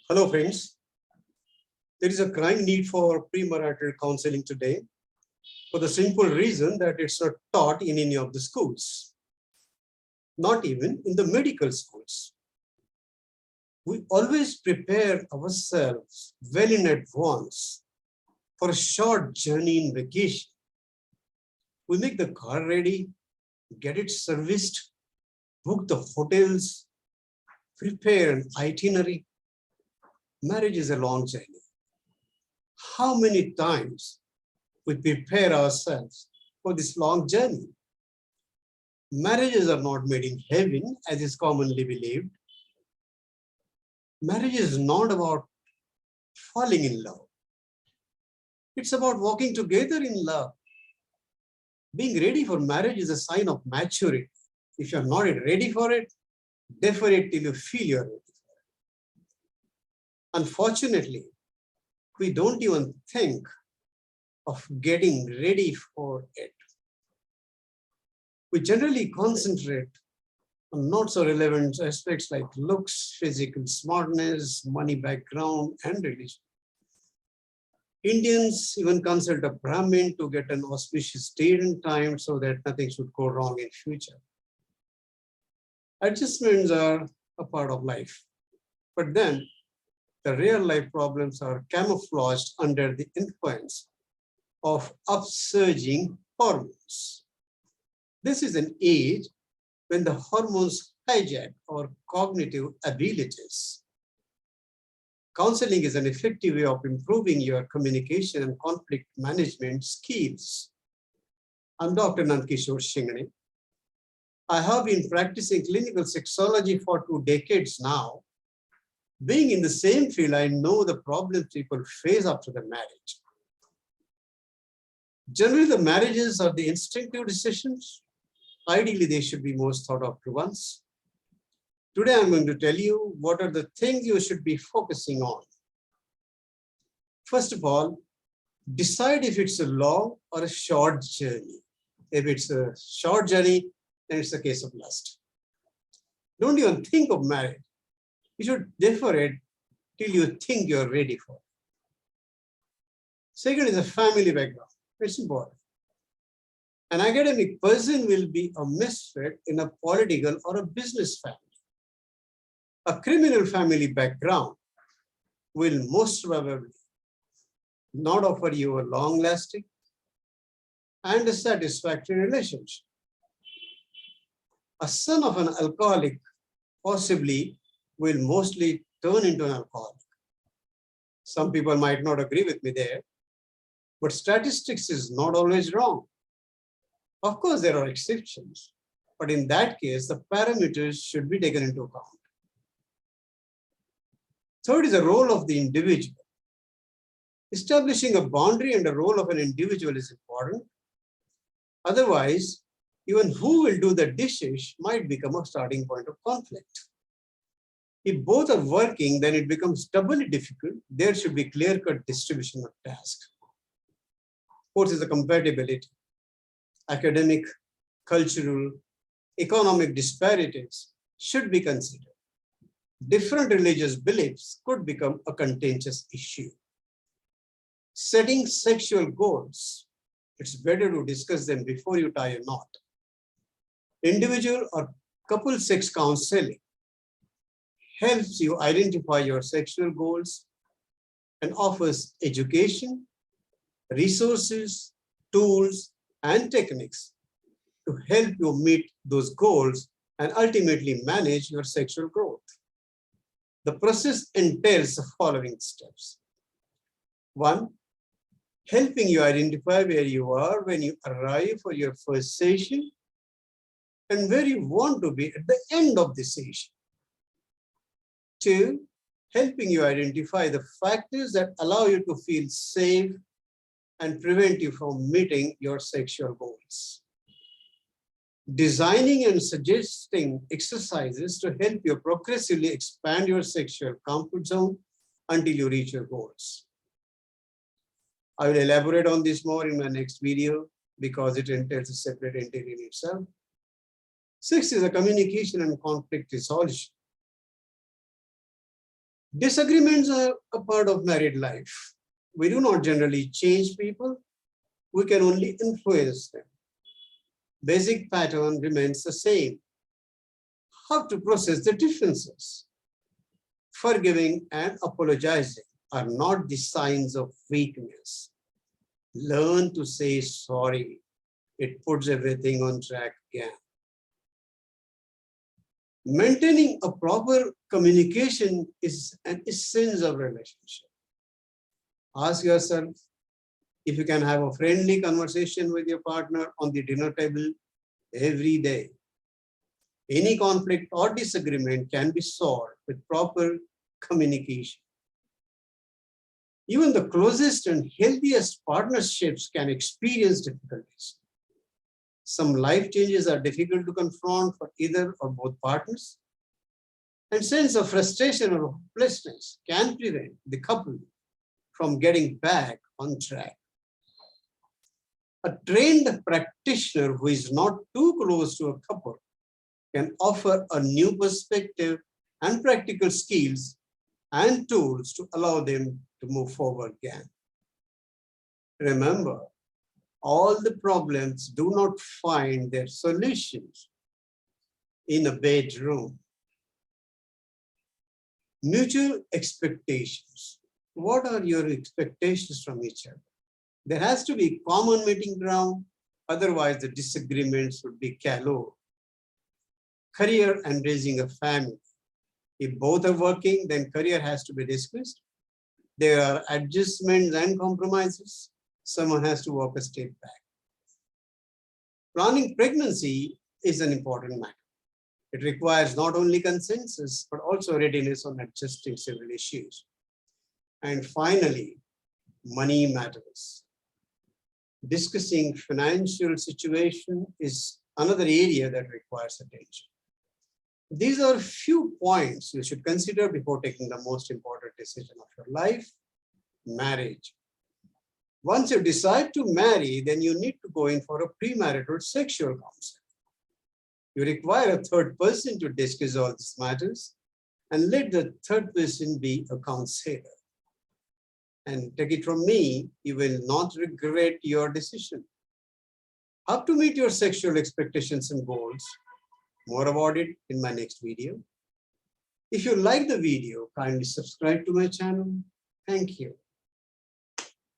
Hello friends, there is a crying need for premarital counseling today for the simple reason that it's not taught in any of the schools, not even in the medical schools. We always prepare ourselves well in advance for a short journey in vacation. We make the car ready, get it serviced, book the hotels, prepare an itinerary. Marriage is a long journey. How many times we prepare ourselves for this long journey? Marriages are not made in heaven, as is commonly believed. Marriage is not about falling in love. It's about walking together in love. Being ready for marriage is a sign of maturity. If you're not ready for it, defer it till you feel you're ready for it. Unfortunately, we don't even think of getting ready for it. We generally concentrate on not so relevant aspects like looks, physical smartness, money background, and religion. Indians even consult a Brahmin to get an auspicious date and time so that nothing should go wrong in future. Adjustments are a part of life, but then the real life problems are camouflaged under the influence of upsurging hormones. This is an age when the hormones hijack our cognitive abilities. Counseling is an effective way of improving your communication and conflict management skills. I'm Dr. Nandkishore Shinghane. I have been practicing clinical sexology for 2 decades now. Being in the same field, I know the problems people face after the marriage. Generally, the marriages are the instinctive decisions. Ideally, they should be most thought after ones. Today, I'm going to tell you what are the things you should be focusing on. First of all, decide if it's a long or a short journey. If it's a short journey, then it's a case of lust. Don't even think of marriage. You should defer it till you think you're ready for it. Second is a family background. It's important. An academic person will be a misfit in a political or a business family. A criminal family background will most probably not offer you a long-lasting and a satisfactory relationship. A son of an alcoholic possibly will mostly turn into an alcoholic. Some people might not agree with me there, but statistics is not always wrong. Of course, there are exceptions, but in that case, the parameters should be taken into account. Third is the role of the individual. Establishing a boundary and the role of an individual is important. Otherwise, even who will do the dishes might become a starting point of conflict. If both are working, then it becomes doubly difficult. There should be clear-cut distribution of tasks. Fourth is the compatibility. Academic, cultural, economic disparities should be considered. Different religious beliefs could become a contentious issue. Setting sexual goals, it's better to discuss them before you tie a knot. Individual or couple sex counseling helps you identify your sexual goals and offers education, resources, tools, and techniques to help you meet those goals and ultimately manage your sexual growth. The process entails the following steps. 1, helping you identify where you are when you arrive for your first session and where you want to be at the end of the session. 2, helping you identify the factors that allow you to feel safe and prevent you from meeting your sexual goals. Designing and suggesting exercises to help you progressively expand your sexual comfort zone until you reach your goals. I will elaborate on this more in my next video because it entails a separate entity in itself. 6 is a communication and conflict resolution. Disagreements are a part of married life. We do not generally change people, we can only influence them. Basic pattern remains the same. How to process the differences. Forgiving and apologizing are not the signs of weakness. Learn to say sorry. It puts everything on track again. Maintaining a proper communication is an essence of relationship. Ask yourself if you can have a friendly conversation with your partner on the dinner table every day. Any conflict or disagreement can be solved with proper communication. Even the closest and healthiest partnerships can experience difficulties. Some life changes are difficult to confront for either or both partners, and sense of frustration or hopelessness can prevent the couple from getting back on track. A trained practitioner who is not too close to a couple can offer a new perspective and practical skills and tools to allow them to move forward again. Remember, all the problems do not find their solutions in a bedroom. Mutual expectations. What are your expectations from each other? There has to be common meeting ground, otherwise the disagreements would be callow. Career and raising a family. If both are working, then career has to be discussed. There are adjustments and compromises. Someone has to walk a step back. Planning pregnancy is an important matter. It requires not only consensus, but also readiness on adjusting several issues. And finally, money matters. Discussing financial situation is another area that requires attention. These are few points you should consider before taking the most important decision of your life, marriage. Once you decide to marry, then you need to go in for a premarital sexual counseling. You require a third person to discuss all these matters and let the third person be a counselor. And take it from me, you will not regret your decision. How to meet your sexual expectations and goals. More about it in my next video. If you like the video, kindly subscribe to my channel. Thank you.